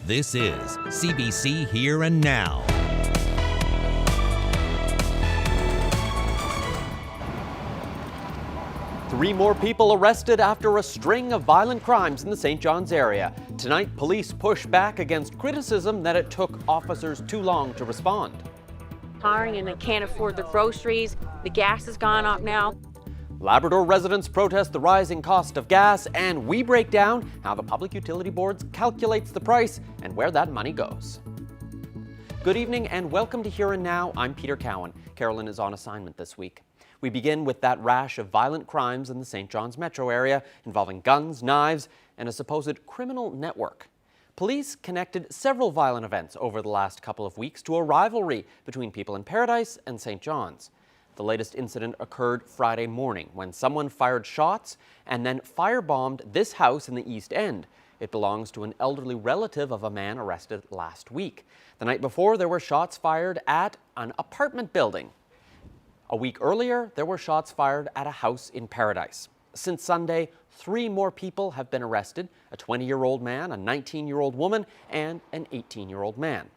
This is CBC Here and Now. Three more people arrested after a string of violent crimes in the St. John's area. Tonight, police push back against criticism that it took officers too long to respond. Hiring and they can't afford the groceries. The gas has gone up now. Labrador residents protest the rising cost of gas, and we break down how the Public Utility Board calculates the price and where that money goes. Good evening and welcome to Here and Now. I'm Peter Cowan. Carolyn is on assignment this week. We begin with that rash of violent crimes in the St. John's metro area involving guns, knives, and a supposed criminal network. Police connected several violent events over the last couple of weeks to a rivalry between people in Paradise and St. John's. The latest incident occurred Friday morning when someone fired shots and then firebombed this house in the East End. It belongs to an elderly relative of a man arrested last week. The night before, there were shots fired at an apartment building. A week earlier, there were shots fired at a house in Paradise. Since Sunday, 3 more people have been arrested: a 20-year-old man, a 19-year-old woman, and an 18-year-old man.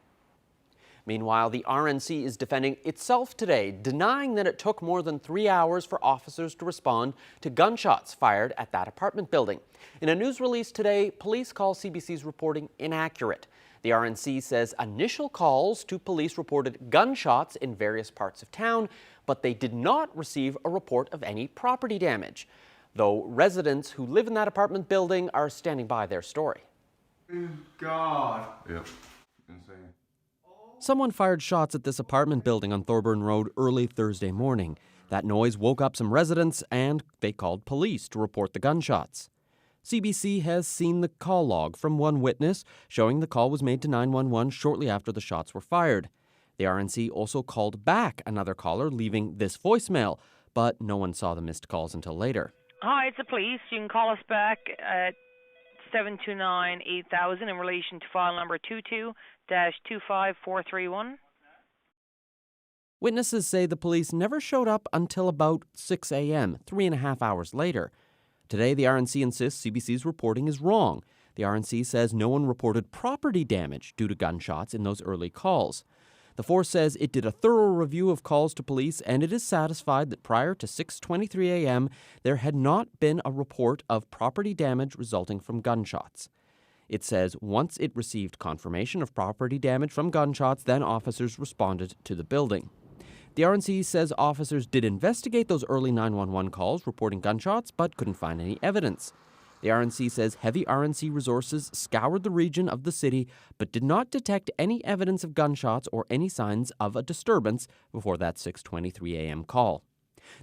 Meanwhile, the RNC is defending itself today, denying that it took more than 3 hours for officers to respond to gunshots fired at that apartment building. In a news release today, police call CBC's reporting inaccurate. The RNC says initial calls to police reported gunshots in various parts of town, but they did not receive a report of any property damage, though residents who live in that apartment building are standing by their story. God. Yep. Insane. Someone fired shots at this apartment building on Thorburn Road early Thursday morning. That noise woke up some residents and they called police to report the gunshots. CBC has seen the call log from one witness showing the call was made to 911 shortly after the shots were fired. The RNC also called back another caller, leaving this voicemail, but no one saw the missed calls until later. Hi, it's the police. You can call us back at 729-8000 in relation to file number 22-25431. Witnesses say the police never showed up until about 6 a.m., 3.5 hours later. Today, the RNC insists CBC's reporting is wrong. The RNC says no one reported property damage due to gunshots in those early calls. The force says it did a thorough review of calls to police, and it is satisfied that prior to 6:23 a.m., there had not been a report of property damage resulting from gunshots. It says once it received confirmation of property damage from gunshots, then officers responded to the building. The RNC says officers did investigate those early 911 calls reporting gunshots, but couldn't find any evidence. The RNC says heavy RNC resources scoured the region of the city, but did not detect any evidence of gunshots or any signs of a disturbance before that 6:23 a.m. call.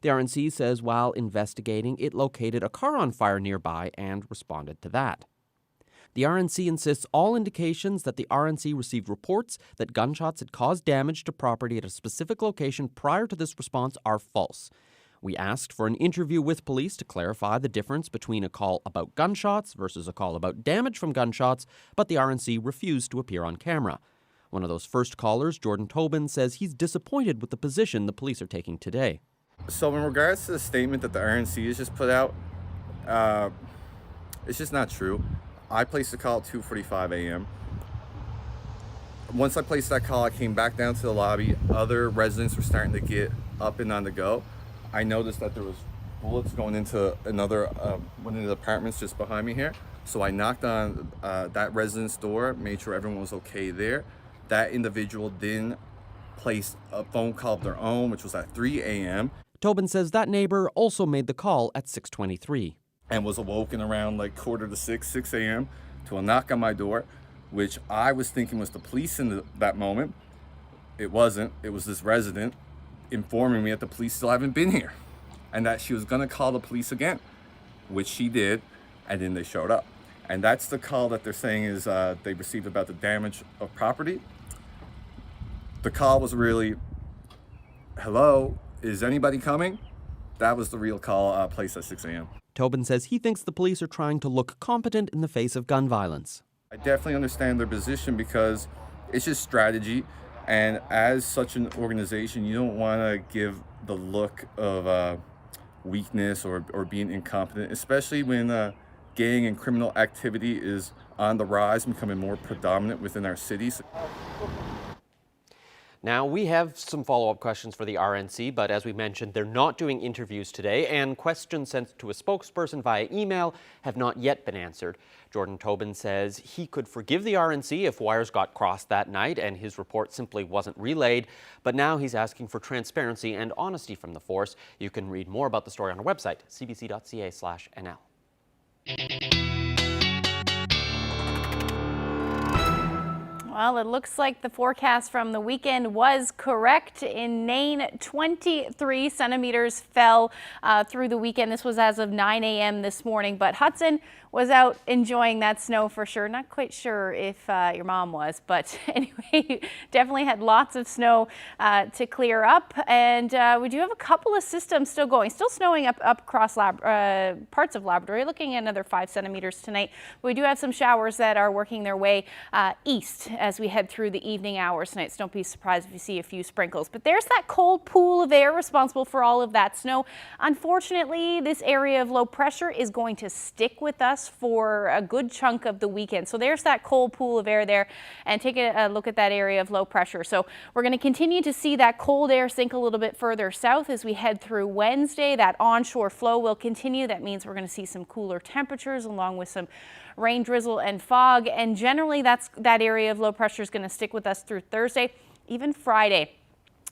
The RNC says while investigating, it located a car on fire nearby and responded to that. The RNC insists all indications that the RNC received reports that gunshots had caused damage to property at a specific location prior to this response are false. We asked for an interview with police to clarify the difference between a call about gunshots versus a call about damage from gunshots, but the RNC refused to appear on camera. One of those first callers, Jordan Tobin, says he's disappointed with the position the police are taking today. So in regards to the statement that the RNC has just put out, it's just not true. I placed the call at 2:45 a.m. Once I placed that call, I came back down to the lobby. Other residents were starting to get up and on the go. I noticed that there was bullets going into another one of the apartments just behind me here. So I knocked on that resident's door, made sure everyone was okay there. That individual then placed a phone call of their own, which was at 3 a.m. Tobin says that neighbor also made the call at 6:23. And was awoken around like 5:45, 6 a.m. to a knock on my door, which I was thinking was the police in that moment. It wasn't. It was this resident informing me that the police still haven't been here and that she was going to call the police again, which she did, and then they showed up. And that's the call that they're saying is they received about the damage of property. The call was really, hello, is anybody coming? That was the real call placed at 6 a.m. Tobin says he thinks the police are trying to look competent in the face of gun violence. I definitely understand their position because it's just strategy. And as such an organization, you don't want to give the look of weakness or being incompetent, especially when gang and criminal activity is on the rise, becoming more predominant within our cities. Now, we have some follow-up questions for the RNC, but as we mentioned, they're not doing interviews today, and questions sent to a spokesperson via email have not yet been answered. Jordan Tobin says he could forgive the RNC if wires got crossed that night and his report simply wasn't relayed, but now he's asking for transparency and honesty from the force. You can read more about the story on our website, cbc.ca/nl. Well, it looks like the forecast from the weekend was correct. In Nain, 23 centimeters fell through the weekend. This was as of 9 a.m. this morning, but Hudson was out enjoying that snow for sure. Not quite sure if your mom was, but anyway, definitely had lots of snow to clear up. And we do have a couple of systems still going. Still snowing up across parts of Labrador. You're looking at another 5 centimeters tonight. We do have some showers that are working their way east as we head through the evening hours tonight. So don't be surprised if you see a few sprinkles. But there's that cold pool of air responsible for all of that snow. Unfortunately, this area of low pressure is going to stick with us for a good chunk of the weekend. So there's that cold pool of air there, and take a look at that area of low pressure. So we're going to continue to see that cold air sink a little bit further south as we head through Wednesday. That onshore flow will continue. That means we're going to see some cooler temperatures along with some rain, drizzle, and fog. And generally that area of low pressure is going to stick with us through Thursday, even Friday.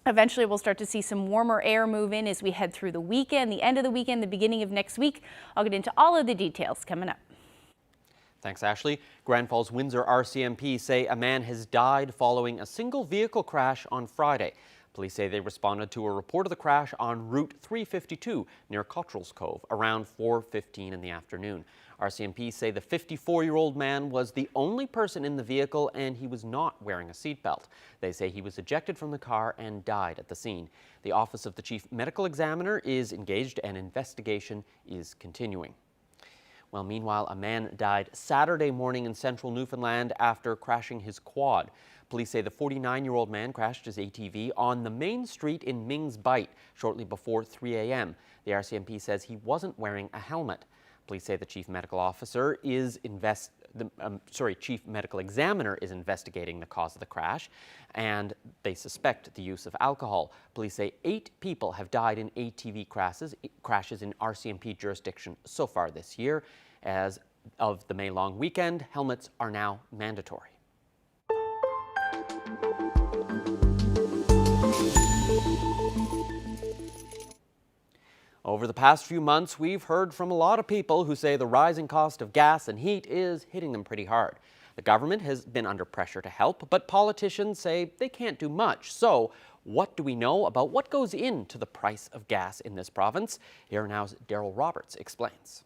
Eventually, we'll start to see some warmer air move in as we head through the weekend, the end of the weekend, the beginning of next week. I'll get into all of the details coming up. Thanks, Ashley. Grand Falls Windsor RCMP say a man has died following a single vehicle crash on Friday. Police say they responded to a report of the crash on Route 352 near Cottrell's Cove around 4:15 in the afternoon. RCMP say the 54-year-old man was the only person in the vehicle and he was not wearing a seatbelt. They say he was ejected from the car and died at the scene. The Office of the Chief Medical Examiner is engaged and investigation is continuing. Well, meanwhile, a man died Saturday morning in central Newfoundland after crashing his quad. Police say the 49-year-old man crashed his ATV on the main street in Mings Bight shortly before 3 a.m. The RCMP says he wasn't wearing a helmet. Police say the Chief Medical Examiner is investigating the cause of the crash, and they suspect the use of alcohol. Police say 8 people have died in ATV crashes in RCMP jurisdiction so far this year. As of the May long weekend, helmets are now mandatory. Over the past few months, we've heard from a lot of people who say the rising cost of gas and heat is hitting them pretty hard. The government has been under pressure to help, but politicians say they can't do much. So, what do we know about what goes into the price of gas in this province? Here now's Daryl Roberts explains.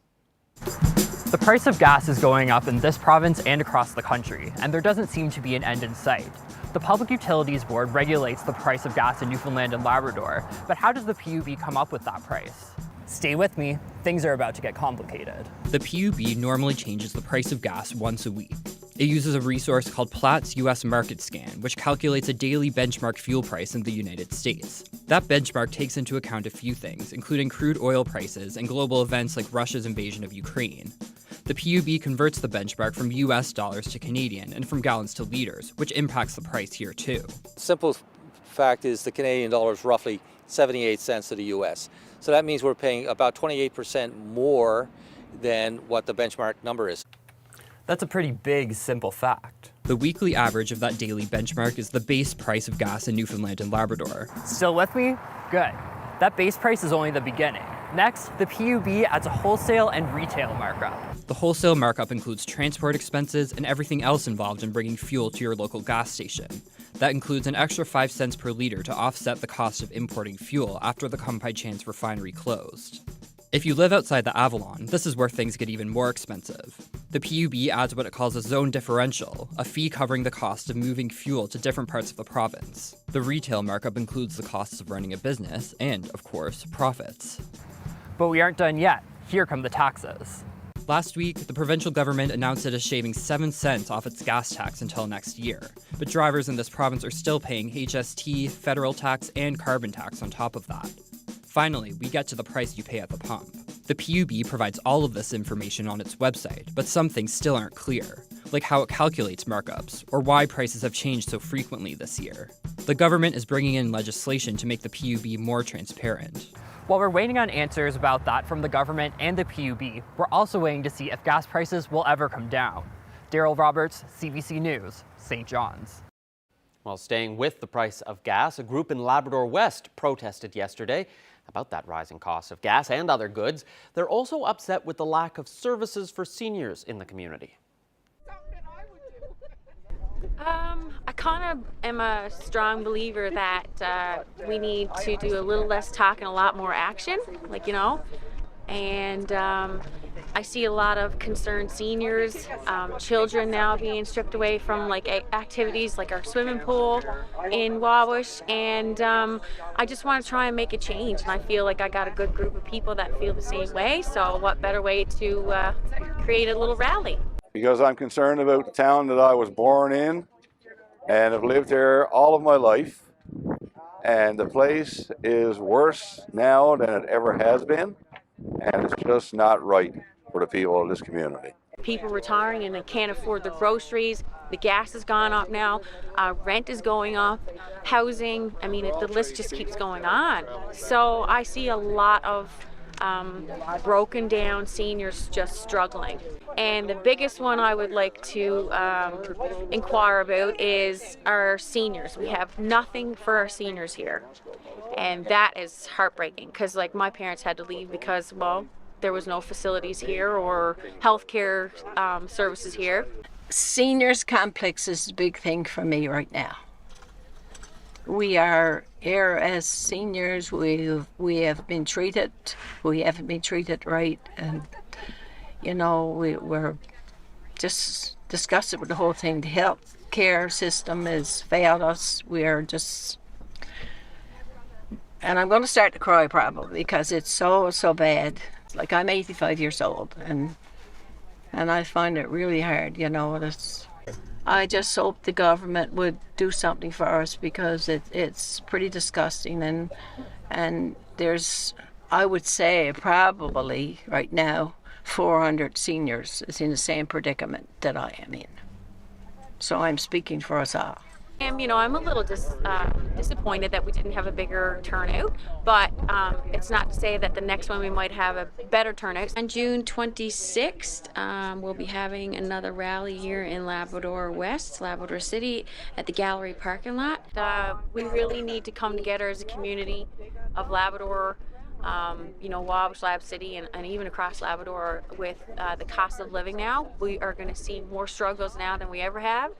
The price of gas is going up in this province and across the country, and there doesn't seem to be an end in sight. The Public Utilities Board regulates the price of gas in Newfoundland and Labrador, but how does the PUB come up with that price? Stay with me, things are about to get complicated. The PUB normally changes the price of gas once a week. It uses a resource called Platts US Market Scan, which calculates a daily benchmark fuel price in the United States. That benchmark takes into account a few things, including crude oil prices and global events like Russia's invasion of Ukraine. The PUB converts the benchmark from US dollars to Canadian and from gallons to liters, which impacts the price here too. Simple fact is the Canadian dollar is roughly 78 cents to the US. So that means we're paying about 28% more than what the benchmark number is. That's a pretty big, simple fact. The weekly average of that daily benchmark is the base price of gas in Newfoundland and Labrador. Still with me? Good. That base price is only the beginning. Next, the PUB adds a wholesale and retail markup. The wholesale markup includes transport expenses and everything else involved in bringing fuel to your local gas station. That includes an extra 5 cents per liter to offset the cost of importing fuel after the Come By Chance refinery closed. If you live outside the Avalon, this is where things get even more expensive. The PUB adds what it calls a zone differential, a fee covering the cost of moving fuel to different parts of the province. The retail markup includes the costs of running a business and, of course, profits. But we aren't done yet. Here come the taxes. Last week, the provincial government announced it is shaving 7 cents off its gas tax until next year, but drivers in this province are still paying HST, federal tax, and carbon tax on top of that. Finally, we get to the price you pay at the pump. The PUB provides all of this information on its website, but some things still aren't clear, like how it calculates markups, or why prices have changed so frequently this year. The government is bringing in legislation to make the PUB more transparent. While we're waiting on answers about that from the government and the PUB, we're also waiting to see if gas prices will ever come down. Daryl Roberts, CBC News, St. John's. While staying with the price of gas, a group in Labrador West protested yesterday about that rising cost of gas and other goods. They're also upset with the lack of services for seniors in the community. I kind of am a strong believer that we need to do a little less talk and a lot more action, and I see a lot of concerned seniors, children now being stripped away from activities like our swimming pool in Wawash, and I just want to try and make a change, and I feel like I got a good group of people that feel the same way, so what better way to create a little rally? Because I'm concerned about the town that I was born in and have lived here all of my life, and the place is worse now than it ever has been, and it's just not right for the people of this community. People retiring and they can't afford their groceries, the gas has gone up now, rent is going up, housing, the list just keeps going on. So I see a lot of broken down seniors just struggling. And the biggest one I would like to inquire about is our seniors. We have nothing for our seniors here. And that is heartbreaking because my parents had to leave because, there was no facilities here or healthcare services here. Seniors complex is a big thing for me right now. We are here as seniors. We have been treated. We haven't been treated right, and we're just disgusted with the whole thing. The health care system has failed us. We are just, and I'm going to start to cry probably because it's so bad. I'm 85 years old, and I find it really hard. I just hope the government would do something for us because it's pretty disgusting, and there's, I would say, probably right now 400 seniors is in the same predicament that I am in. So I'm speaking for us all. I'm a little disappointed that we didn't have a bigger turnout, but it's not to say that the next one we might have a better turnout. On June 26th, we'll be having another rally here in Labrador West, Labrador City, at the Gallery parking lot. We really need to come together as a community of Labrador, Wabash, Lab City, and even across Labrador with the cost of living now. We are going to see more struggles now than we ever have.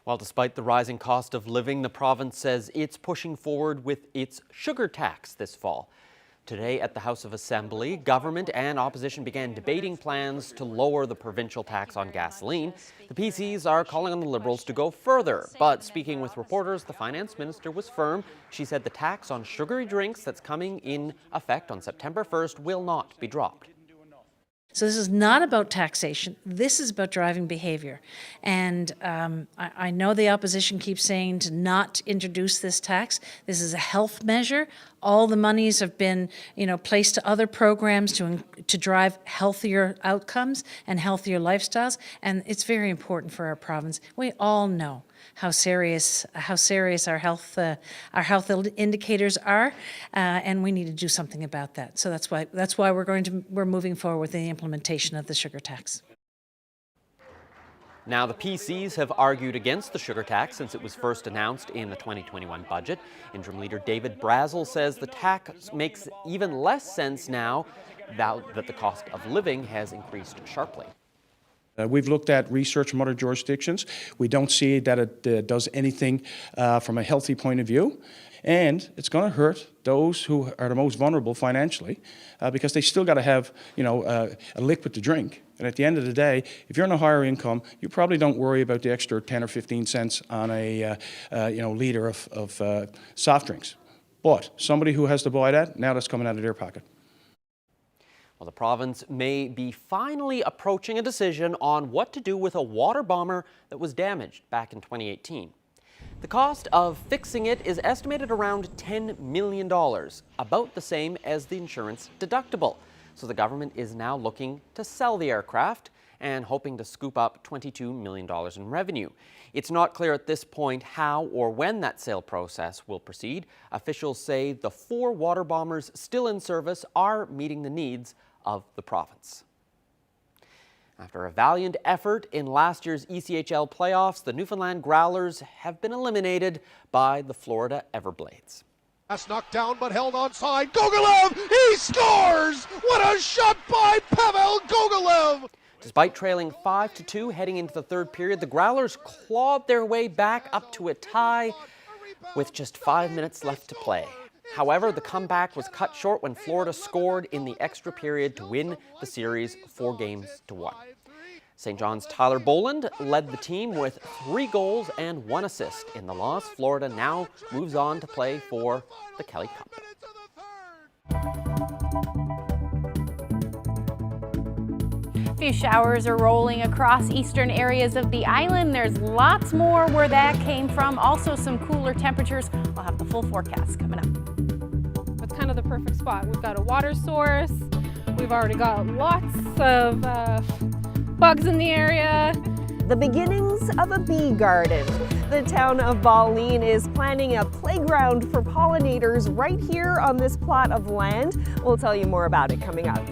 Well, despite the rising cost of living, the province says it's pushing forward with its sugar tax this fall. Today at the House of Assembly, government and opposition began debating plans to lower the provincial tax on gasoline. The PCs are calling on the Liberals to go further, but speaking with reporters, the finance minister was firm. She said the tax on sugary drinks that's coming in effect on September 1st will not be dropped. So this is not about taxation. This is about driving behavior. And I know the opposition keeps saying to not introduce this tax. This is a health measure. All the monies have been, placed to other programs to drive healthier outcomes and healthier lifestyles. And it's very important for our province. We all know how serious our health indicators are, and we need to do something about that. So that's why we're moving forward with the implementation of the sugar tax. Now, the PCs have argued against the sugar tax since it was first announced in the 2021 budget. Interim Leader David Brazel says the tax makes even less sense now that the cost of living has increased sharply. We've looked at research from other jurisdictions. We don't see that it does anything from a healthy point of view. And it's going to hurt those who are the most vulnerable financially because they still got to have, a liquid to drink. And at the end of the day, if you're in a higher income, you probably don't worry about the extra 10 or 15 cents on a liter of soft drinks. But somebody who has to buy that, now that's coming out of their pocket. Well, the province may be finally approaching a decision on what to do with a water bomber that was damaged back in 2018. The cost of fixing it is estimated around $10 million, about the same as the insurance deductible. So the government is now looking to sell the aircraft and hoping to scoop up $22 million in revenue. It's not clear at this point how or when that sale process will proceed. Officials say the 4 water bombers still in service are meeting the needs of the province. After a valiant effort in last year's ECHL playoffs, the Newfoundland Growlers have been eliminated by the Florida Everblades. That's knocked down but held onside. Gogolev, he scores! What a shot by Pavel Gogolev! Despite trailing 5-2 heading into the third period, the Growlers clawed their way back up to a tie with just 5 minutes left to play. However, the comeback was cut short when Florida scored in the extra period to win the series 4-1. St. John's Tyler Boland led the team with 3 goals and 1 assist. In the loss, Florida now moves on to play for the Kelly Cup. A few showers are rolling across eastern areas of the island. There's lots more where that came from. Also some cooler temperatures. We'll have the full forecast coming up. It's kind of the perfect spot. We've got a water source. We've already got lots of bugs in the area. The beginnings of a bee garden. The town of Balleen is planning a playground for pollinators right here on this plot of land. We'll tell you more about it coming up.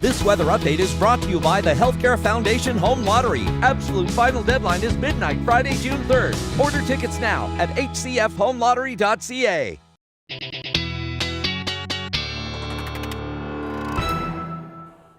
This weather update is brought to you by the Healthcare Foundation Home Lottery. Absolute final deadline is midnight, Friday, June 3rd. Order tickets now at hcfhomelottery.ca.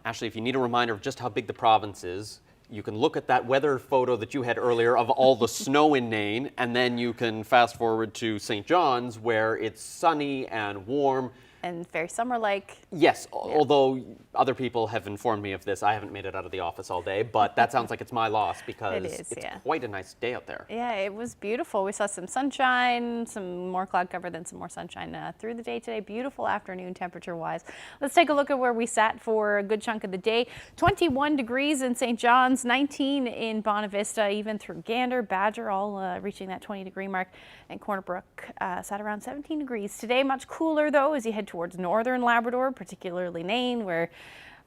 Ashley, if you need a reminder of just how big the province is, you can look at that weather photo that you had earlier of all the snow in Nain, and then you can fast forward to St. John's, where it's sunny and warm. And very summer-like. Yes, although other people have informed me of this. I haven't made it out of the office all day, but that sounds like it's my loss because it's quite a nice day out there. Yeah, it was beautiful. We saw some sunshine, some more cloud cover, then some more sunshine through the day today. Beautiful afternoon temperature-wise. Let's take a look at where we sat for a good chunk of the day. 21 degrees in St. John's, 19 in Bonavista, even through Gander, Badger, all reaching that 20-degree mark. And Corner Brook sat around 17 degrees. Today, much cooler, though, as you head towards northern Labrador, particularly Nain, where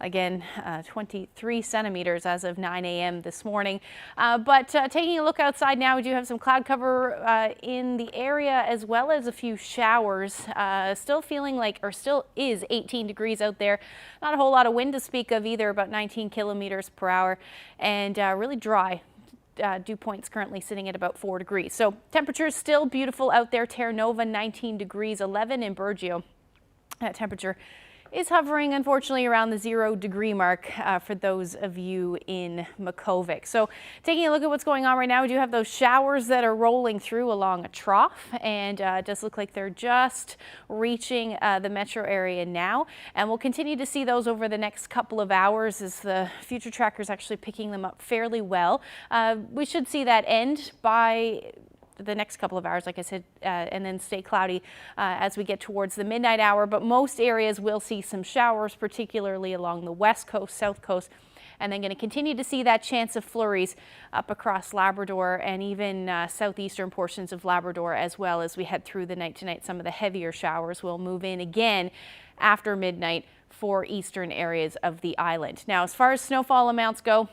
again 23 centimeters as of 9 a.m. this morning. But taking a look outside now, we do have some cloud cover in the area as well as a few showers. Still feeling like, or still is 18 degrees out there. Not a whole lot of wind to speak of either, about 19 kilometers per hour, and really dry. Dew points currently sitting at about 4 degrees. So temperatures still beautiful out there. Terra Nova 19 degrees, 11 in Burgeo. That temperature is hovering, unfortunately, around the 0-degree mark for those of you in Makkovik. So taking a look at what's going on right now, we do have those showers that are rolling through along a trough, and it does look like they're just reaching the metro area now, and we'll continue to see those over the next couple of hours as the future tracker is actually picking them up fairly well. We should see that end by the next couple of hours, like I said, and then stay cloudy as we get towards the midnight hour. But most areas will see some showers, particularly along the west coast, south coast, and then going to continue to see that chance of flurries up across Labrador and even southeastern portions of Labrador as well as we head through the night tonight. Some of the heavier showers will move in again after midnight for eastern areas of the island. Now, as far as snowfall amounts go,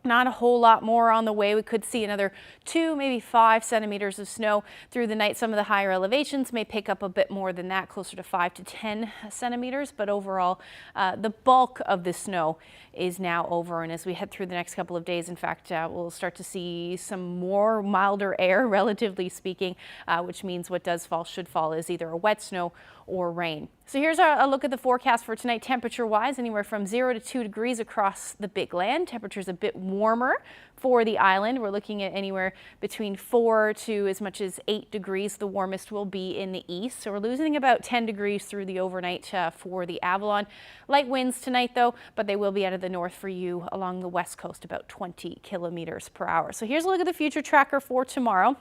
not a whole lot more on the way. We could see another 2, maybe 5 centimeters of snow through the night. Some of the higher elevations may pick up a bit more than that, closer to 5 to 10 centimeters. But overall, the bulk of the snow is now over. And as we head through the next couple of days, in fact, we'll start to see some more milder air, relatively speaking, which means what does fall should fall is either a wet snow or rain. So here's a look at the forecast for tonight. Temperature-wise, anywhere from 0 to 2 degrees across the big land. Temperatures a bit warmer for the island. We're looking at anywhere between 4 to as much as 8 degrees. The warmest will be in the east. So we're losing about 10 degrees through the overnight for the Avalon. Light winds tonight, though, but they will be out of the north for you along the west coast, about 20 kilometers per hour. So here's a look at the future tracker for tomorrow.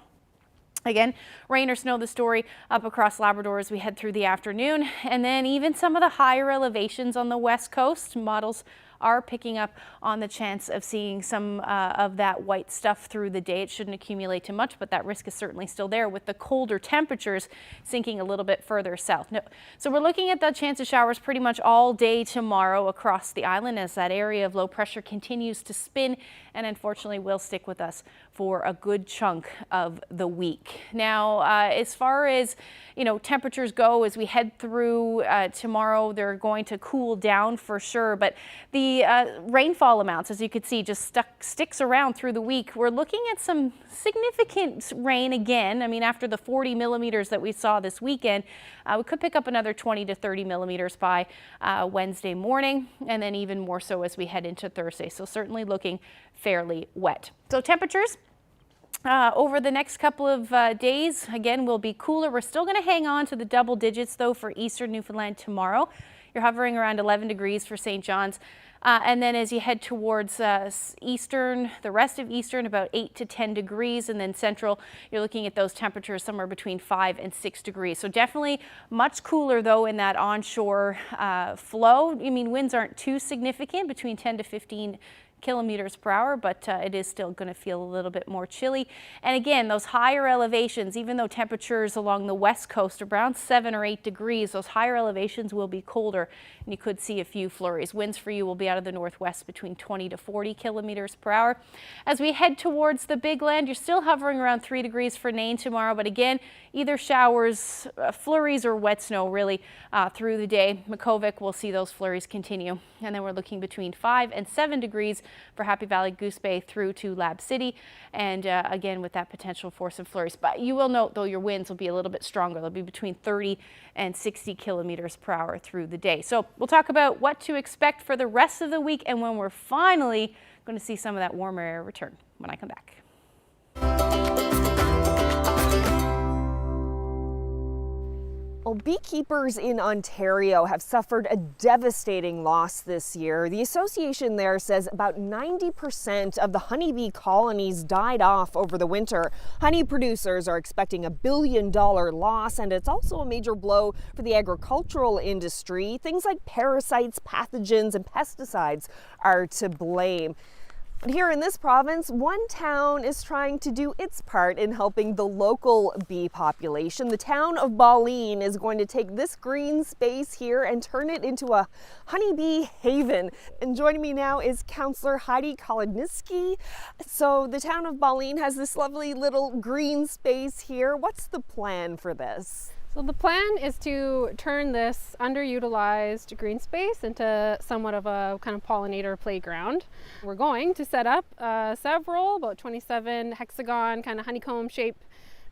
Again, rain or snow, the story up across Labrador as we head through the afternoon. And then even some of the higher elevations on the west coast, models are picking up on the chance of seeing some of that white stuff through the day. It shouldn't accumulate too much, but that risk is certainly still there with the colder temperatures sinking a little bit further south. So we're looking at the chance of showers pretty much all day tomorrow across the island as that area of low pressure continues to spin and unfortunately will stick with us for a good chunk of the week. Now, as far as temperatures go, as we head through tomorrow, they're going to cool down for sure, but the rainfall amounts, as you could see, just sticks around through the week. We're looking at some significant rain again. I mean, after the 40 millimeters that we saw this weekend, we could pick up another 20 to 30 millimeters by Wednesday morning, and then even more so as we head into Thursday. So certainly looking fairly wet. So temperatures over the next couple of days, again, will be cooler. We're still going to hang on to the double digits, though, for eastern Newfoundland tomorrow. You're hovering around 11 degrees for St. John's. And then as you head towards eastern, the rest of eastern, about 8 to 10 degrees. And then central, you're looking at those temperatures somewhere between 5 and 6 degrees. So definitely much cooler, though, in that onshore flow. I mean, winds aren't too significant, between 10 to 15 kilometers per hour, but it is still going to feel a little bit more chilly. And again, those higher elevations, even though temperatures along the west coast are around 7 or 8 degrees, those higher elevations will be colder, and you could see a few flurries. Winds for you will be out of the northwest between 20 to 40 kilometers per hour. As we head towards the Big Land, you're still hovering around 3 degrees for Nain tomorrow, but again, either showers, flurries, or wet snow really through the day. Makkovik will see those flurries continue. And then we're looking between 5 and 7 degrees for Happy Valley, Goose Bay through to Lab City. And again, with that potential for some flurries. But you will note, though, your winds will be a little bit stronger. They'll be between 30 and 60 kilometers per hour through the day. So we'll talk about what to expect for the rest of the week and when we're finally going to see some of that warmer air return when I come back. Well, beekeepers in Ontario have suffered a devastating loss this year. The association there says about 90% of the honeybee colonies died off over the winter. Honey producers are expecting $1 billion loss, and it's also a major blow for the agricultural industry. Things like parasites, pathogens, and pesticides are to blame. But here in this province, one town is trying to do its part in helping the local bee population. The town of Balleen is going to take this green space here and turn it into a honeybee haven. And joining me now is Councillor Heidi Kolodniski. So the town of Balleen has this lovely little green space here. What's the plan for this? So the plan is to turn this underutilized green space into somewhat of a kind of pollinator playground. We're going to set up several, about 27 hexagon kind of honeycomb shaped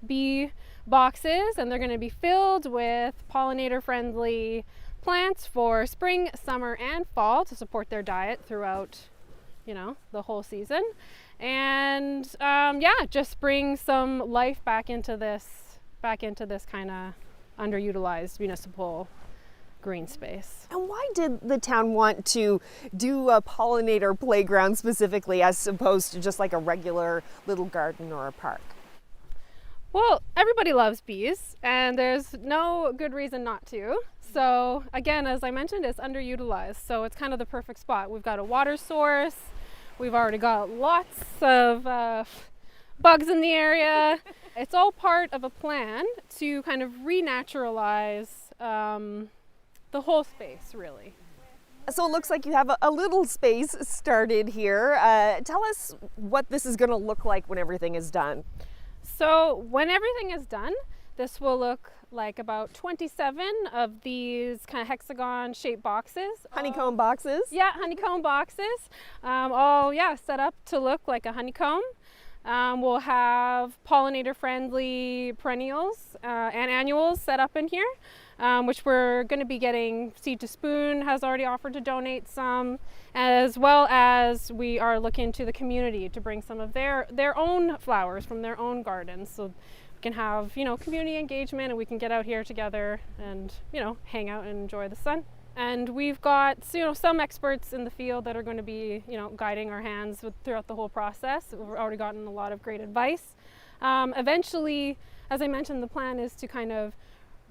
bee boxes, and they're going to be filled with pollinator friendly plants for spring, summer, and fall to support their diet throughout, you know, the whole season. And yeah, just bring some life back into this kind of underutilized municipal green space. And why did the town want to do a pollinator playground specifically as opposed to just like a regular little garden or a park? Well, everybody loves bees and there's no good reason not to. So again, as I mentioned, it's underutilized. So it's kind of the perfect spot. We've got a water source. We've already got lots of bugs in the area. It's all part of a plan to kind of renaturalize the whole space, really. So it looks like you have a little space started here. Tell us what this is going to look like when everything is done. So when everything is done, this will look like about 27 of these kind of hexagon shaped boxes. Honeycomb boxes? Yeah, honeycomb boxes. All set up to look like a honeycomb. We'll have pollinator friendly perennials and annuals set up in here, which we're going to be getting. Seed to Spoon has already offered to donate some, as well as we are looking to the community to bring some of their own flowers from their own gardens. So we can have, you know, community engagement and we can get out here together and, you know, hang out and enjoy the sun. And we've got, you know, some experts in the field that are going to be, you know, guiding our hands throughout the whole process. We've already gotten a lot of great advice. Eventually, as I mentioned, the plan is to kind of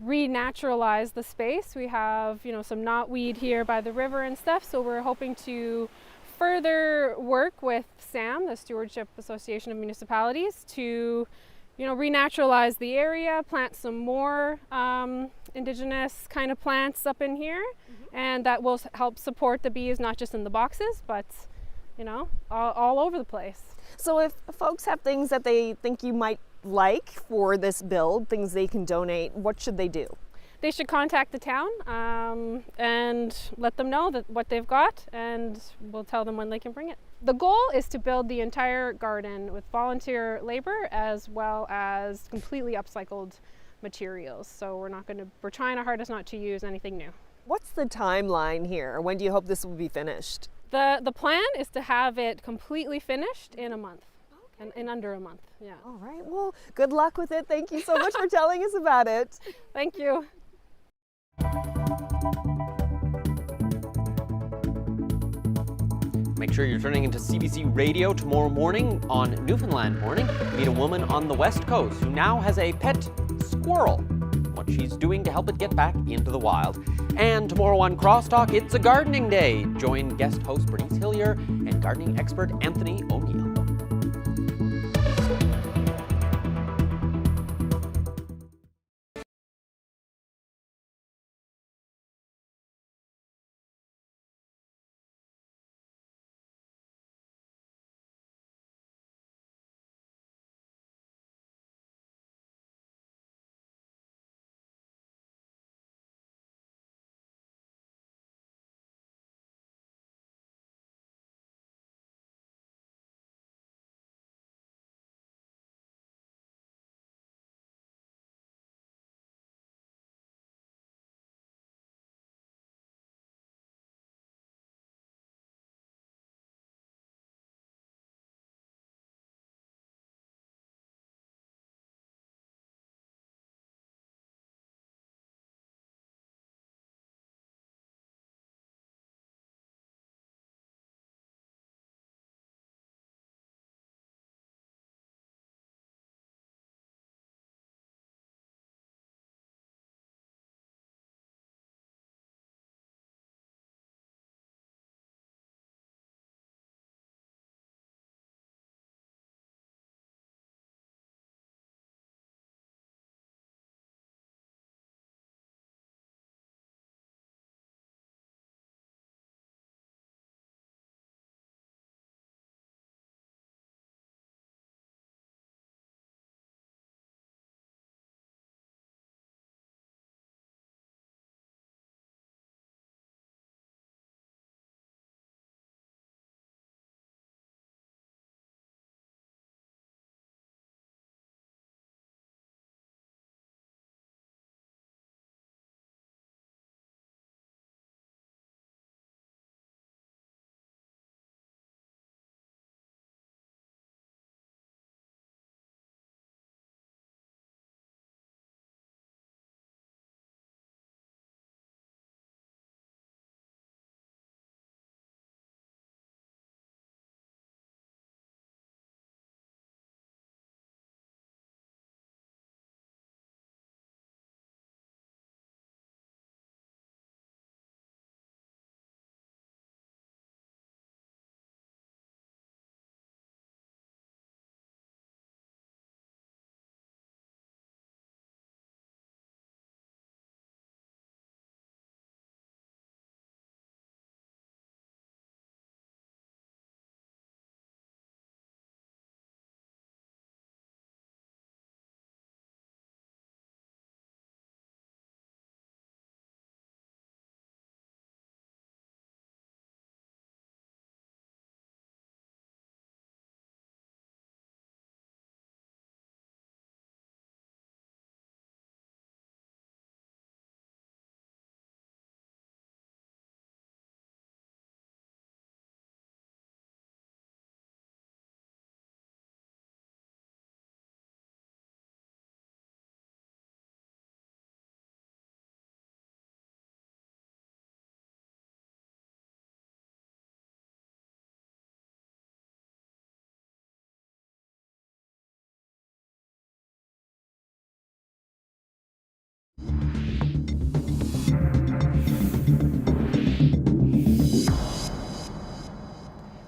renaturalize the space. We have, you know, some knotweed here by the river and stuff, so we're hoping to further work with SAM, the Stewardship Association of Municipalities, to, you know, renaturalize the area, plant some more indigenous kind of plants up in here, and that will help support the bees, not just in the boxes, but, you know, all over the place. So if folks have things that they think you might like for this build, things they can donate, what should they do? They should contact the town and let them know that what they've got, and we'll tell them when they can bring it. The goal is to build the entire garden with volunteer labor as well as completely upcycled materials. So we're trying our hardest not to use anything new. What's the timeline here? When do you hope this will be finished? The plan is to have it completely finished in a month. Okay. In under a month, yeah. All right, well, good luck with it. Thank you so much for telling us about it. Thank you. Make sure you're tuning into CBC Radio tomorrow morning on Newfoundland Morning. Meet a woman on the West Coast who now has a pet squirrel. What what she's doing to help it get back into the wild. And tomorrow on Crosstalk, it's a gardening day. Join guest host Bernice Hillier and gardening expert Anthony O'Neill.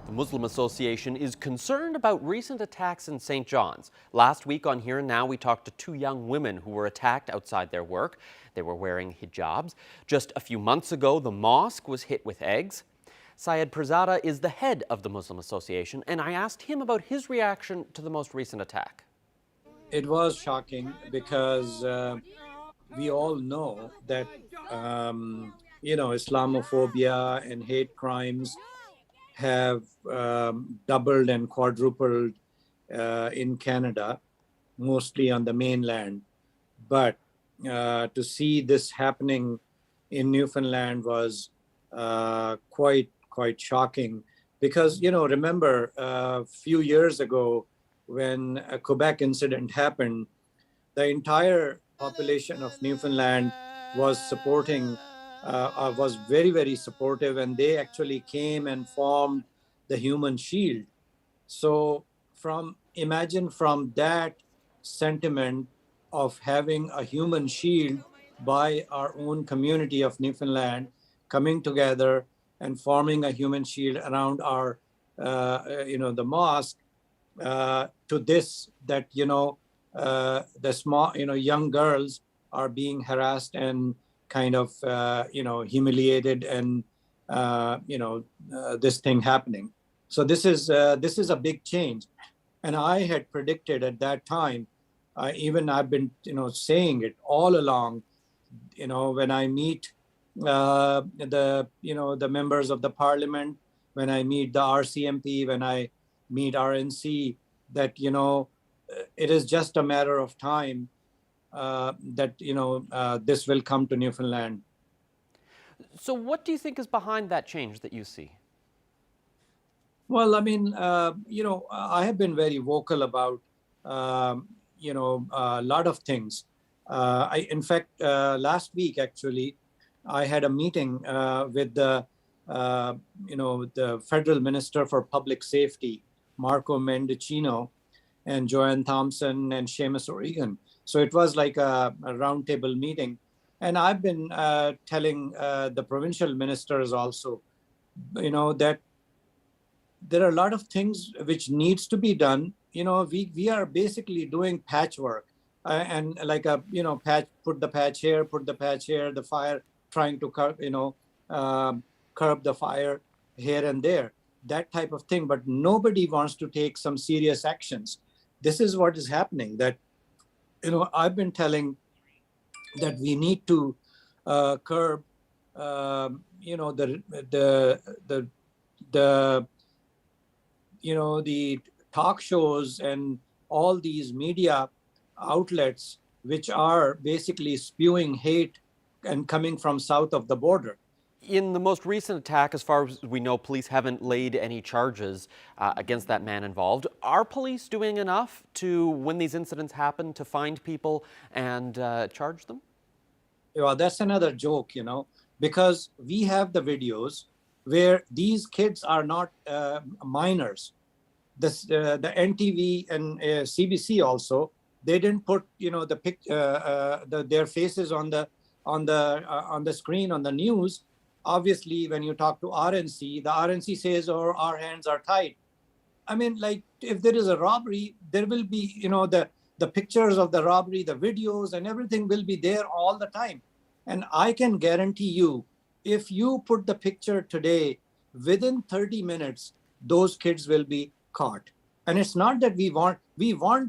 The Muslim Association is concerned about recent attacks in St. John's. Last week on Here and Now, we talked to two young women who were attacked outside their work. They were wearing hijabs. Just a few months ago, the mosque was hit with eggs. Syed Pirzada is the head of the Muslim Association, and I asked him about his reaction to the most recent attack. It was shocking because we all know that, Islamophobia and hate crimes have doubled and quadrupled in Canada, mostly on the mainland. But to see this happening in Newfoundland was quite shocking because, remember a few years ago when a Quebec incident happened, the entire population of Newfoundland was supporting was very, very supportive, and they actually came and formed the Human Shield. So imagine from that sentiment of having a human shield by our own community of Newfoundland coming together and forming a human shield around our, the mosque, to this, that, the small, young girls are being harassed and kind of, humiliated and, this thing happening. So this is a big change. And I had predicted at that time, even I've been, saying it all along, when I meet the members of the parliament, when I meet the RCMP, when I meet RNC, that, it is just a matter of time that, this will come to Newfoundland. So what do you think is behind that change that you see? Well, I mean, I have been very vocal about, a lot of things. In fact, last week, actually, I had a meeting with the Federal Minister for Public Safety, Marco Mendicino, and Joanne Thompson and Seamus O'Regan. So it was like a roundtable meeting. And I've been telling the provincial ministers also, that there are a lot of things which needs to be done. We are basically doing patchwork and like a, patch, put the patch here, the fire, trying to curb the fire here and there, that type of thing. But nobody wants to take some serious actions. This is what is happening, that, I've been telling that we need to curb, the talk shows and all these media outlets which are basically spewing hate and coming from south of the border. In the most recent attack, as far as we know, police haven't laid any charges against that man involved. Are police doing enough to, when these incidents happen, to find people and charge them? Well, that's another joke, because we have the videos where these kids are not minors. The NTV and CBC also, they didn't put their faces on the screen on the news. Obviously, when you talk to RNC, the RNC says, "Oh, our hands are tied." I mean, like, if there is a robbery, there will be the pictures of the robbery, the videos, and everything will be there all the time. And I can guarantee you, if you put the picture today, within 30 minutes, those kids will be caught. And it's not that we want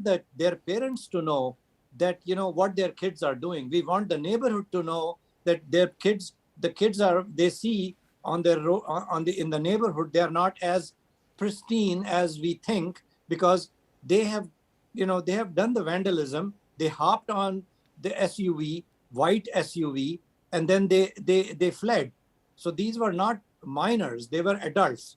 that their parents to know that, what their kids are doing. We want the neighborhood to know that the kids they see in the neighborhood, they are not as pristine as we think, because they have done the vandalism. They hopped on the SUV, white SUV, and then they fled. So these were not minors, they were adults.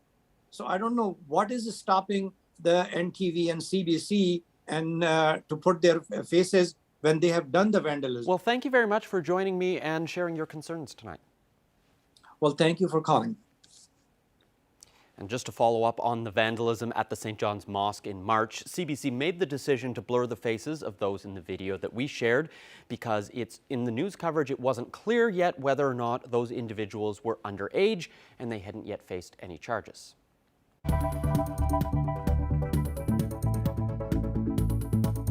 So I don't know what is stopping the NTV and CBC and to put their faces when they have done the vandalism. Well, thank you very much for joining me and sharing your concerns tonight. Well, thank you for calling. And just to follow up on the vandalism at the St. John's Mosque in March, CBC made the decision to blur the faces of those in the video that we shared because it's in the news coverage it wasn't clear yet whether or not those individuals were underage and they hadn't yet faced any charges.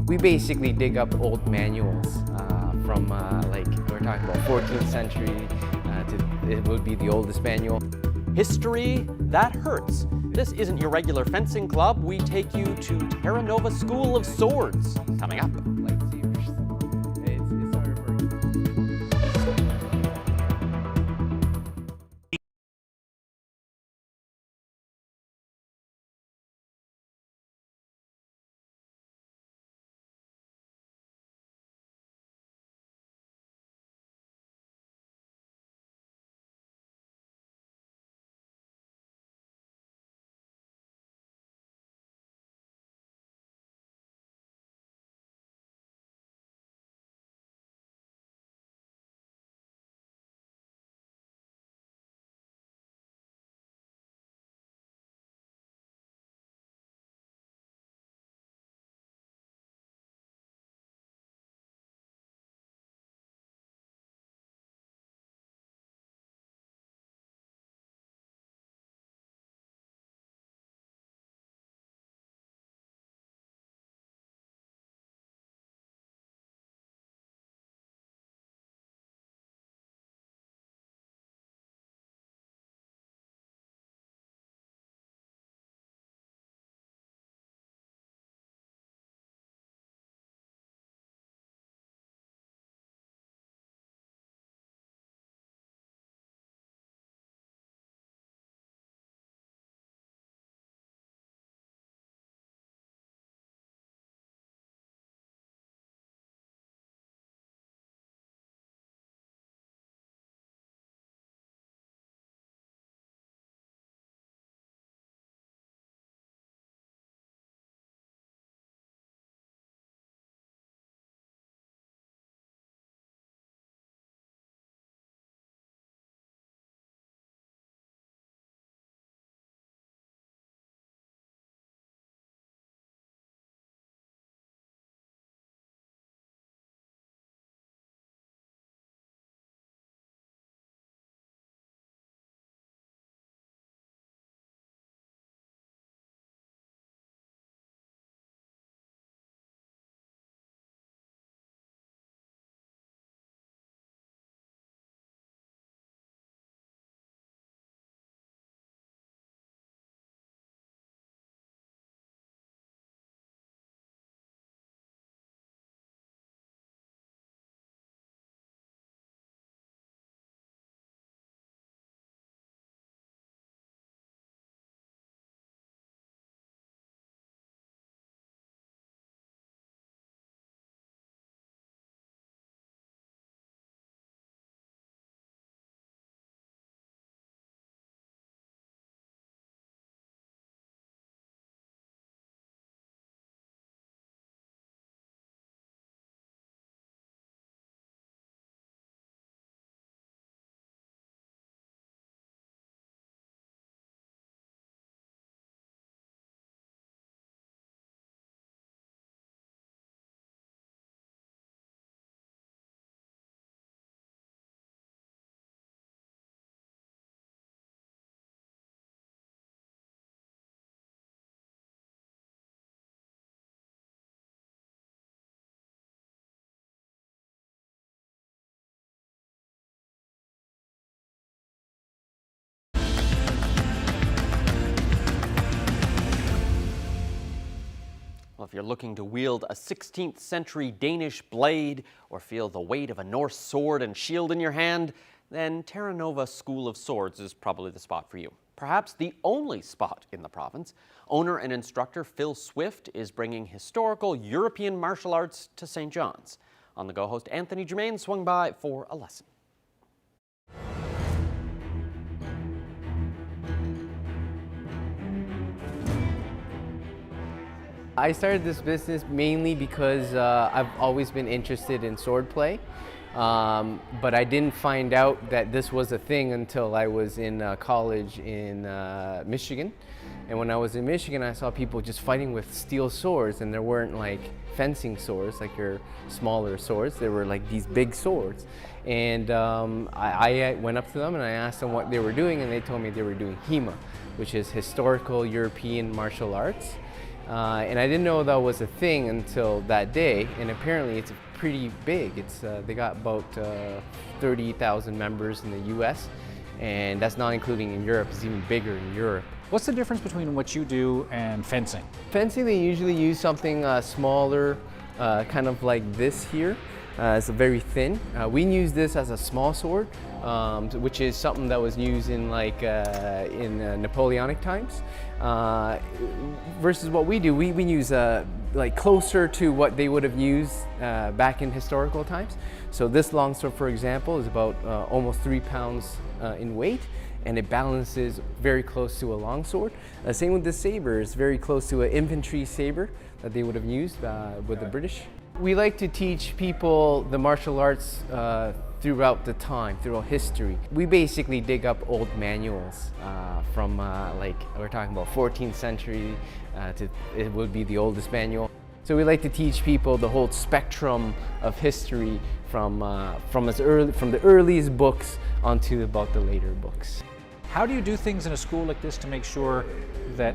We basically dig up old manuals from like we're talking about 14th century it would be the oldest manual. History that hurts. This isn't your regular fencing club. We take you to Terra Nova School of Swords. Coming up. if you're looking to wield a 16th century Danish blade or feel the weight of a Norse sword and shield in your hand, then Terra Nova School of Swords is probably the spot for you. Perhaps the only spot in the province. Owner and instructor Phil Swift is bringing historical European martial arts to St. John's. On the Go host Anthony Germain swung by for a lesson. I started this business mainly because I've always been interested in swordplay, but I didn't find out that this was a thing until I was in college in Michigan. And when I was in Michigan, I saw people just fighting with steel swords, and there weren't like fencing swords, like your smaller swords. They were like these big swords. And I went up to them and I asked them what they were doing, and they told me they were doing HEMA, which is Historical European Martial Arts. And I didn't know that was a thing until that day, and apparently it's pretty big. They got about 30,000 members in the US, and that's not including in Europe. It's even bigger in Europe. What's the difference between what you do and fencing? Fencing, they usually use something smaller, kind of like this here. It's very thin. We use this as a small sword, which is something that was used in Napoleonic times. Versus what we do, we use like closer to what they would have used back in historical times. So this long sword, for example, is about almost 3 pounds in weight, and it balances very close to a long sword. Same with the saber, it's very close to an infantry saber that they would have used with the British. We like to teach people the martial arts throughout the time, throughout history. We basically dig up old manuals from like we're talking about 14th century to it would be the oldest manual. So we like to teach people the whole spectrum of history from the earliest books onto about the later books. How do you do things in a school like this to make sure that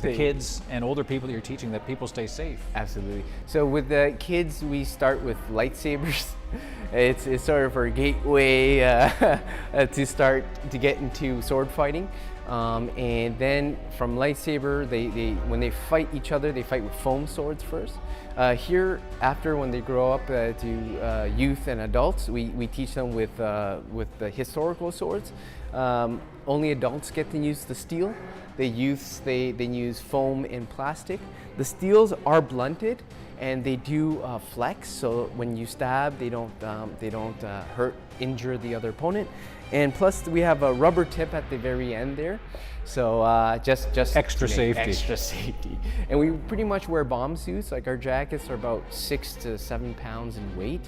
the kids and older people that you're teaching, that people stay safe? Absolutely. So with the kids, we start with lightsabers. It's sort of our gateway to start to get into sword fighting. And then from lightsaber, when they fight each other, they fight with foam swords first. Here, after when they grow up to youth and adults, we teach them with the historical swords. Only adults get to use the steel. The youths, they use foam and plastic. The steels are blunted, and they do flex, so when you stab, they don't injure the other opponent. And plus, we have a rubber tip at the very end there, so just extra safety. Extra safety. And we pretty much wear bomb suits. Like our jackets are about 6 to 7 pounds in weight,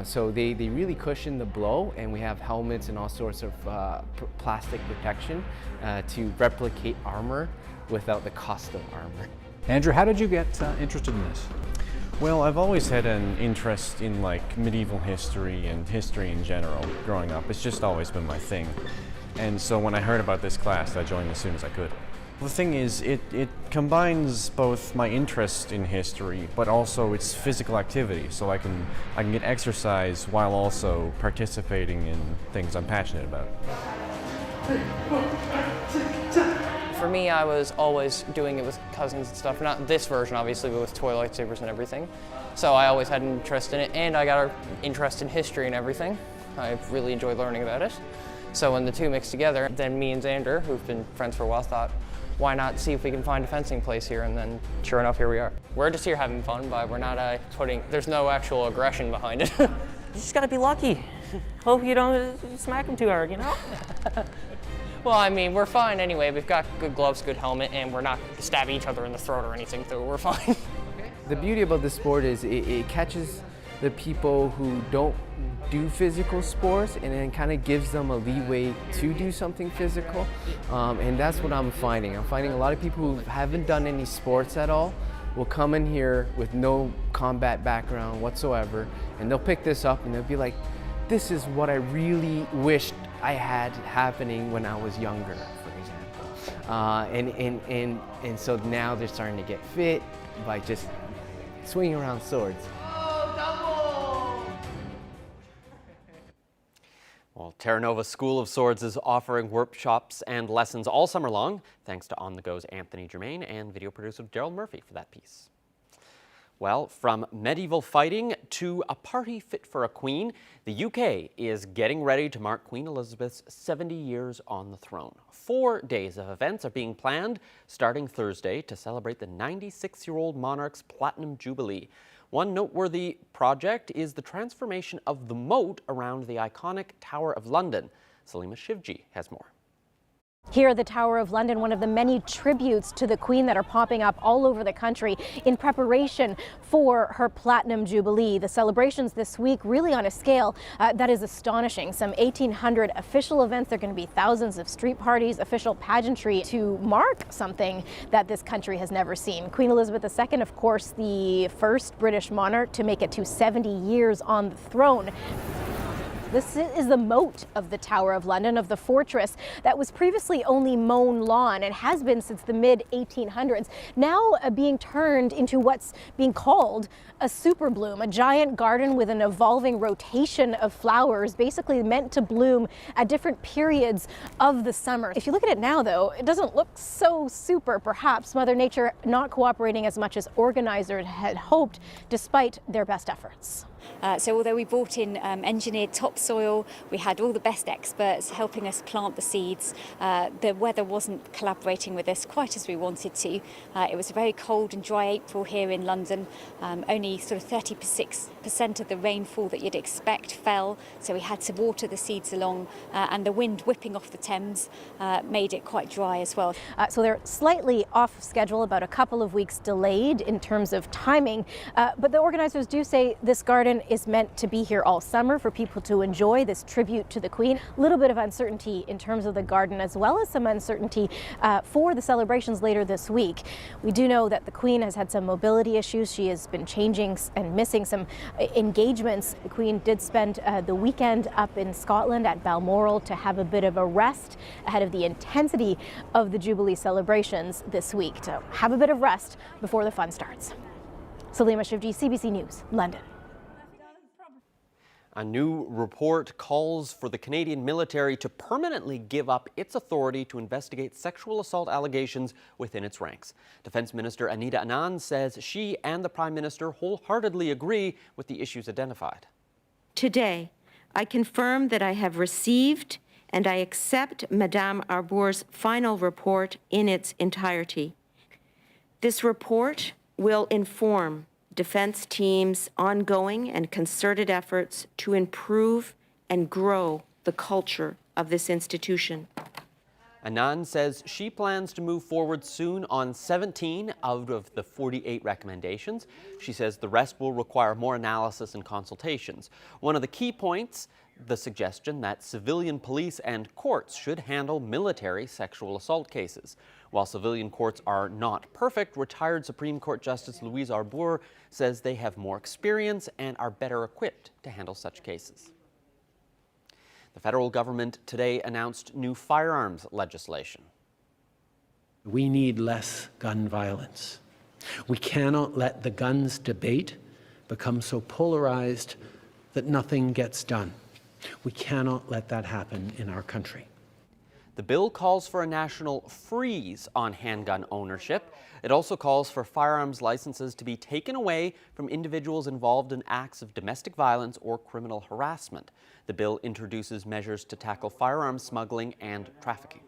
so they really cushion the blow. And we have helmets and all sorts of plastic protection to replicate armor without the cost of armor. Andrew, how did you get interested in this? Well, I've always had an interest in like medieval history and history in general growing up. It's just always been my thing. And so when I heard about this class, I joined as soon as I could. The thing is, it combines both my interest in history, but also its physical activity, so I can get exercise while also participating in things I'm passionate about. For me, I was always doing it with cousins and stuff. Not this version, obviously, but with toy lightsabers and everything. So I always had an interest in it, and I got an interest in history and everything. I really enjoyed learning about it. So when the two mixed together, then me and Xander, who've been friends for a while, thought, why not see if we can find a fencing place here? And then, sure enough, here we are. We're just here having fun, but we're not there's no actual aggression behind it. You just gotta be lucky. Hope you don't smack them too hard, you know? Well, I mean, we're fine anyway. We've got good gloves, good helmet, and we're not stabbing each other in the throat or anything, so we're fine. The beauty about this sport is it catches the people who don't do physical sports, and then kind of gives them a leeway to do something physical. And that's what I'm finding. I'm finding a lot of people who haven't done any sports at all will come in here with no combat background whatsoever, and they'll pick this up and they'll be like, this is what I really wished I had happening when I was younger, for example. And so now they're starting to get fit by just swinging around swords. Well, Terra Nova School of Swords is offering workshops and lessons all summer long. Thanks to On The Go's Anthony Germain and video producer Gerald Murphy for that piece. Well, from medieval fighting to a party fit for a queen, the UK is getting ready to mark Queen Elizabeth's 70 years on the throne. 4 days of events are being planned starting Thursday to celebrate the 96-year-old monarch's Platinum Jubilee. One noteworthy project is the transformation of the moat around the iconic Tower of London. Salima Shivji has more. Here at the Tower of London, one of the many tributes to the Queen that are popping up all over the country in preparation for her Platinum Jubilee. The celebrations this week really on a scale that is astonishing. Some 1,800 official events. There are going to be thousands of street parties, official pageantry to mark something that this country has never seen. Queen Elizabeth II, of course, the first British monarch to make it to 70 years on the throne. This is the moat of the Tower of London, of the fortress that was previously only mown lawn and has been since the mid-1800s, now being turned into what's being called a super bloom, a giant garden with an evolving rotation of flowers, basically meant to bloom at different periods of the summer. If you look at it now, though, it doesn't look so super, perhaps. Mother Nature not cooperating as much as organizers had hoped, despite their best efforts. So although we brought in engineered topsoil, we had all the best experts helping us plant the seeds. The weather wasn't collaborating with us quite as we wanted to. It was a very cold and dry April here in London. Only sort of 36% of the rainfall that you'd expect fell, so we had to water the seeds along, and the wind whipping off the Thames made it quite dry as well. So they're slightly off schedule, about a couple of weeks delayed in terms of timing, but the organizers do say this garden is meant to be here all summer for people to enjoy this tribute to the Queen. A little bit of uncertainty in terms of the garden, as well as some uncertainty for the celebrations later this week. We do know that the Queen has had some mobility issues. She has been changing and missing some engagements. The Queen did spend the weekend up in Scotland at Balmoral to have a bit of a rest ahead of the intensity of the Jubilee celebrations this week, to have a bit of rest before the fun starts. Salima Shivji, CBC News, London. A new report calls for the Canadian military to permanently give up its authority to investigate sexual assault allegations within its ranks. Defense Minister Anita Anand says she and the Prime Minister wholeheartedly agree with the issues identified. Today, I confirm that I have received and I accept Madame Arbour's final report in its entirety. This report will inform defense teams' ongoing and concerted efforts to improve and grow the culture of this institution. Anand says she plans to move forward soon on 17 out of the 48 recommendations. She says the rest will require more analysis and consultations. One of the key points, the suggestion that civilian police and courts should handle military sexual assault cases. While civilian courts are not perfect, retired Supreme Court Justice Louise Arbour says they have more experience and are better equipped to handle such cases. The federal government today announced new firearms legislation. We need less gun violence. We cannot let the guns debate become so polarized that nothing gets done. We cannot let that happen in our country. The bill calls for a national freeze on handgun ownership. It also calls for firearms licenses to be taken away from individuals involved in acts of domestic violence or criminal harassment. The bill introduces measures to tackle firearms smuggling and trafficking.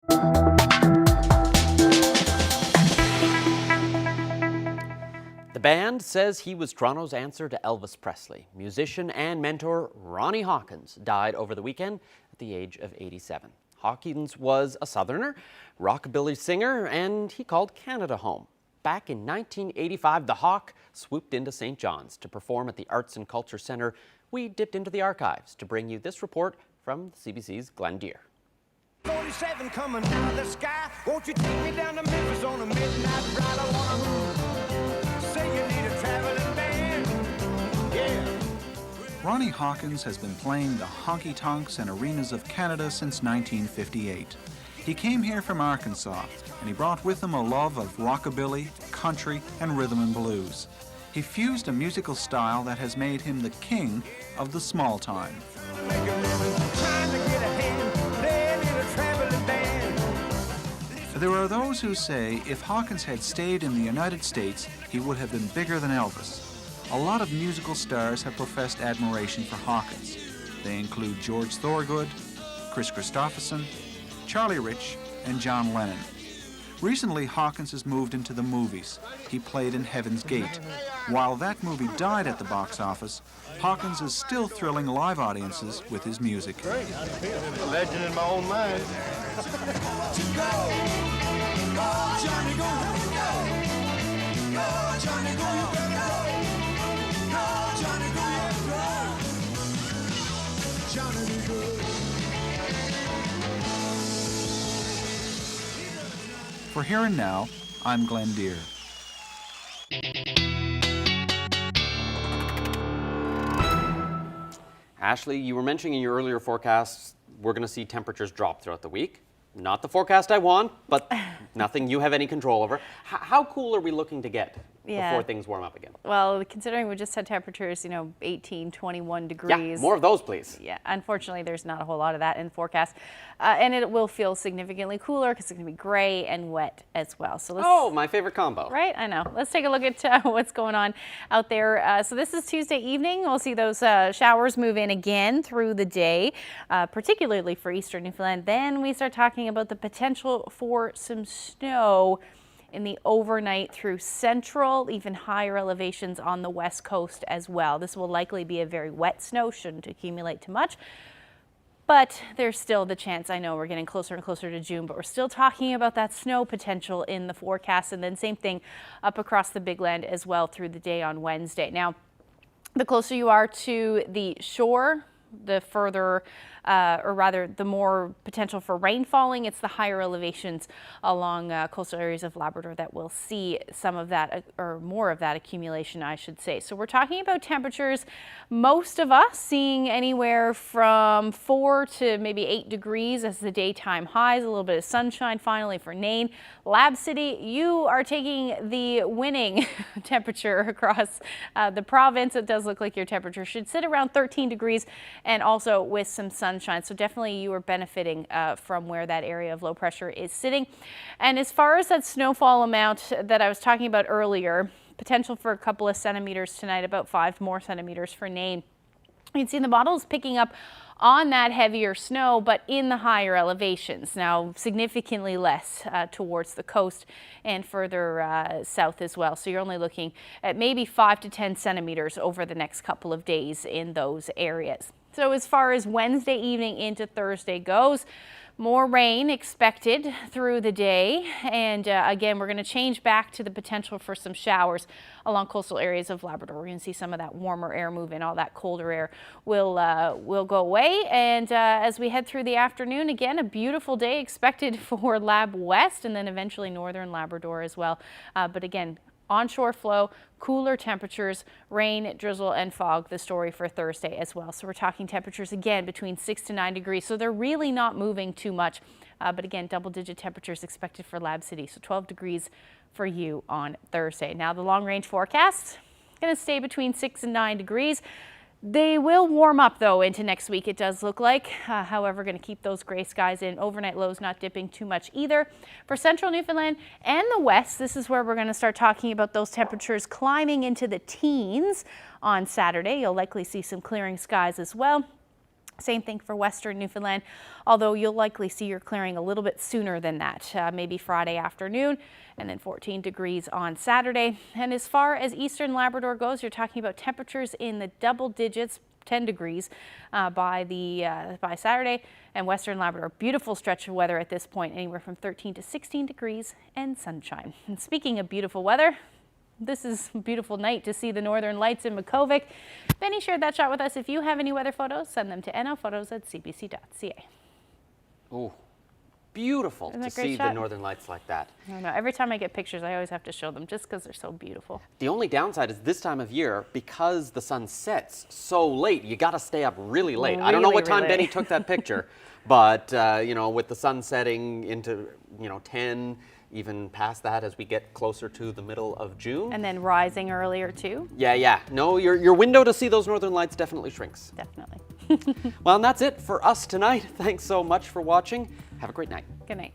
The band says he was Toronto's answer to Elvis Presley. Musician and mentor Ronnie Hawkins died over the weekend at the age of 87. Hawkins was a Southerner, rockabilly singer, and he called Canada home. Back in 1985, the Hawk swooped into St. John's to perform at the Arts and Culture Centre. We dipped into the archives to bring you this report from CBC's Glenn Deere. 47 coming out of the sky. Won't you take me down to Memphis on a midnight ride? I wanna say you need a traveling band. Yeah. Ronnie Hawkins has been playing the honky-tonks and arenas of Canada since 1958. He came here from Arkansas, and he brought with him a love of rockabilly, country, and rhythm and blues. He fused a musical style that has made him the king of the small time. There are those who say if Hawkins had stayed in the United States, he would have been bigger than Elvis. A lot of musical stars have professed admiration for Hawkins. They include George Thorogood, Chris Christopherson, Charlie Rich, and John Lennon. Recently, Hawkins has moved into the movies. He played in Heaven's Gate. While that movie died at the box office, Hawkins is still thrilling live audiences with his music. Great. I'm a legend in my own mind. For Here and Now, I'm Glenn Deere. Ashley, you were mentioning in your earlier forecasts we're going to see temperatures drop throughout the week. Not the forecast I want, but nothing you have any control over. How cool are we looking to get before things warm up again? Well, considering we just had temperatures, 18, 21 degrees. Yeah, more of those, please. Yeah, unfortunately, there's not a whole lot of that in the forecast. And it will feel significantly cooler because it's going to be gray and wet as well. So let's, my favorite combo. Right, I know. Let's take a look at what's going on out there. So this is Tuesday evening. We'll see those showers move in again through the day, particularly for eastern Newfoundland. Then we start talking about the potential for some snow in the overnight through central, even higher elevations on the west coast as well. This will likely be a very wet snow, shouldn't accumulate too much, but there's still the chance. I know we're getting closer and closer to June, but we're still talking about that snow potential in the forecast, and then same thing up across the Big Land as well through the day on Wednesday. Now, the closer you are to the shore, the further, or rather the more potential for rain falling. It's the higher elevations along coastal areas of Labrador that will see some of that, or more of that accumulation, I should say. So we're talking about temperatures, most of us seeing anywhere from 4 to maybe 8 degrees as the daytime highs, a little bit of sunshine finally for Nain. Lab City, you are taking the winning temperature across the province. It does look like your temperature should sit around 13 degrees and also with some sunshine. So definitely you are benefiting from where that area of low pressure is sitting. And as far as that snowfall amount that I was talking about earlier, potential for a couple of centimeters tonight, about 5 more centimeters for Nain. You can see the models picking up on that heavier snow, but in the higher elevations. Now, significantly less towards the coast and further south as well. So you're only looking at maybe 5 to 10 centimeters over the next couple of days in those areas. So as far as Wednesday evening into Thursday goes, more rain expected through the day. And again, we're going to change back to the potential for some showers along coastal areas of Labrador. We're going to see some of that warmer air move in. All that colder air will go away. And as we head through the afternoon, again, a beautiful day expected for Lab West and then eventually northern Labrador as well. But again, onshore flow, cooler temperatures, rain, drizzle, and fog, the story for Thursday as well. So we're talking temperatures again between 6 to 9 degrees. So they're really not moving too much. But again, double-digit temperatures expected for Lab City. So 12 degrees for you on Thursday. Now the long-range forecast, going to stay between 6 and 9 degrees. They will warm up, though, into next week, it does look like. However, going to keep those gray skies in. Overnight lows not dipping too much either. For central Newfoundland and the west, this is where we're going to start talking about those temperatures climbing into the teens on Saturday. You'll likely see some clearing skies as well. Same thing for western Newfoundland, although you'll likely see your clearing a little bit sooner than that, maybe Friday afternoon, and then 14 degrees on Saturday. And as far as eastern Labrador goes, you're talking about temperatures in the double digits, 10 degrees by Saturday, and western Labrador, beautiful stretch of weather at this point, anywhere from 13 to 16 degrees and sunshine. And speaking of beautiful weather, this is a beautiful night to see the northern lights in Makkovik. Benny shared that shot with us. If you have any weather photos, send them to nlphotos@cbc.ca. Ooh, beautiful to see the northern lights like that. I know. Every time I get pictures, I always have to show them just because they're so beautiful. The only downside is this time of year, because the sun sets so late, you got to stay up really late. I don't know what time Benny took that picture, but you know, with the sun setting into 10, even past that as we get closer to the middle of June. And then rising earlier too. Yeah. No, your window to see those northern lights definitely shrinks. Definitely. Well, and that's it for us tonight. Thanks so much for watching. Have a great night. Good night.